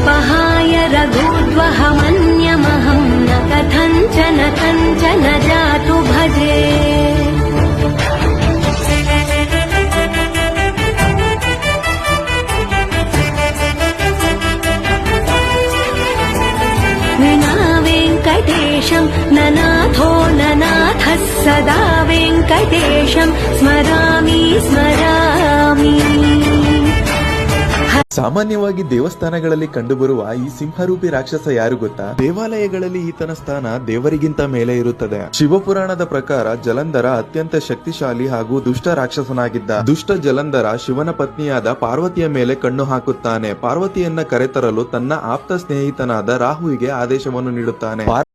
अपहाय रघुद्वहमन्यमहं न कथञ्चन कञ्चन जातु भजे। विना वेङ्कटेशं ननाथो ननाथः सदा वेङ्कटेशं स्मरामि स्मरामि। ಸಾಮಾನ್ಯವಾಗಿ ದೇವಸ್ಥಾನಗಳಲ್ಲಿ ಕಂಡುಬರುವ ಈ ಸಿಂಹರೂಪಿ ರಾಕ್ಷಸ ಯಾರು ಗೊತ್ತಾ? ದೇವಾಲಯಗಳಲ್ಲಿ ಈತನ ಸ್ಥಾನ ದೇವರಿಗಿಂತ ಮೇಲೆ ಇರುತ್ತದೆ. ಶಿವಪುರಾಣದ ಪ್ರಕಾರ ಜಲಂಧರ ಅತ್ಯಂತ ಶಕ್ತಿಶಾಲಿ ಹಾಗೂ ದುಷ್ಟ ರಾಕ್ಷಸನಾಗಿದ್ದ. ದುಷ್ಟ ಜಲಂಧರ ಶಿವನ ಪತ್ನಿಯಾದ ಪಾರ್ವತಿಯ ಮೇಲೆ ಕಣ್ಣು ಹಾಕುತ್ತಾನೆ. ಪಾರ್ವತಿಯನ್ನ ಕರೆತರಲು ತನ್ನ ಆಪ್ತ ಸ್ನೇಹಿತನಾದ ರಾಹುವಿಗೆ ಆದೇಶವನ್ನು ನೀಡುತ್ತಾನೆ.